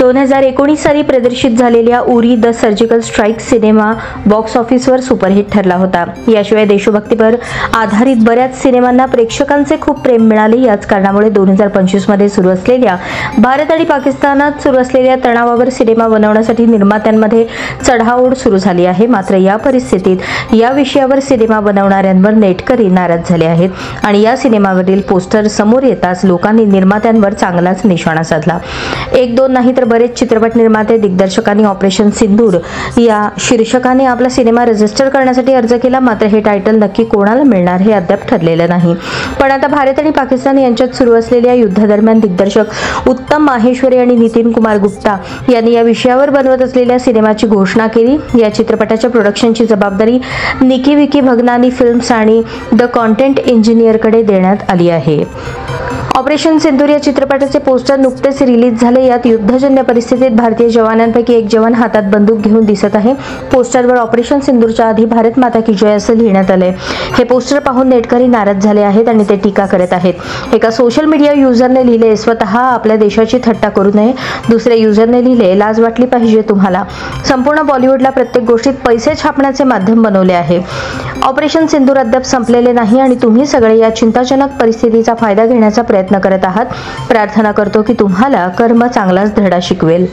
2019 साली प्रदर्शित झालेल्या Uri the surgical strike cinema box ऑफिसवर सुपरहिट ठरला होता। याशिवाय देशभक्तीपर आधारित बऱ्याच सिनेमांना प्रेक्षकांचे खूप प्रेम मिळाले। याच कारणामुळे 2025 मध्ये सुरू असलेल्या भारत आणि पाकिस्तानात सुरू असलेल्या तणावावर सिनेमा बनवण्यासाठी निर्मात्यांमध्ये चढाओढ सुरू झाली आहे। मात्र या परिस्थितीत या विषयावर सिनेमा बनवणाऱ्यांवर नेटकरी नाराज झाले आहेत आणि या सिनेमावरील पोस्टर समोर येताच लोकांनी निर्मात्यांवर चांगलाच निशाणा साधला। एक दोन नाही तर बरेच चित्रपट निर्माते दिग्दर्शकांनी ऑपरेशन सिंदूर या शीर्षकाने आपला सिनेमा रजिस्टर करण्यासाठी अर्ज केला। मात्र हे टायटल नक्की कोणाला मिळणार हे अद्याप ठरलेलं नाही। पण आता भारत आणि पाकिस्तान यांच्यात सुरू असलेल्या युद्धादरम्यान दिग्दर्शक उत्तम माहेश्वरी आणि नितीन कुमार गुप्ता यांनी या विषयावर बनवत असलेल्या सिनेमाची घोषणा केली। या चित्रपटाच्या प्रोडक्शनची जबाबदारी निकी विकी भगनानी फिल्म्स आणि द कॉन्टेंट इंजिनियरकडे देण्यात आली आहे। ऑपरेशन सिंदूर या चित्रपटाचे पोस्टर नुकतेच रिलीज झाले। यात युद्धजन्य परिस्थितीत भारतीय जवानांपैकी एक जवान हातात बंदूक घेऊन दिसत आहे। पोस्टरवर ऑपरेशन सिंदूरच्या आधी भारत माता की जय असं लिहिण्यात आलंय। हे पोस्टर पाहून नेटकरी नाराज झाले आहेत आणि ते टीका करत आहेत। एका सोशल मीडिया युजरने लिहिले, स्वतः आपल्या देशाची थट्टा करू नये। दुसऱ्या युजरने लिहिले, लाज वाटली पाहिजे तुम्हाला। संपूर्ण बॉलिवूडला प्रत्येक गोष्टीत पैसे छापण्याचे माध्यम बनवले आहे। ऑपरेशन सिंदूर अद्याप संपलेले नाही आणि तुम्ही सगळे या चिंताजनक परिस्थितीचा फायदा घेण्याचा प्रयत्न करत आहात। प्रार्थना करतो की तुम्हाला कर्म चांगलाच धडा शिकवेल।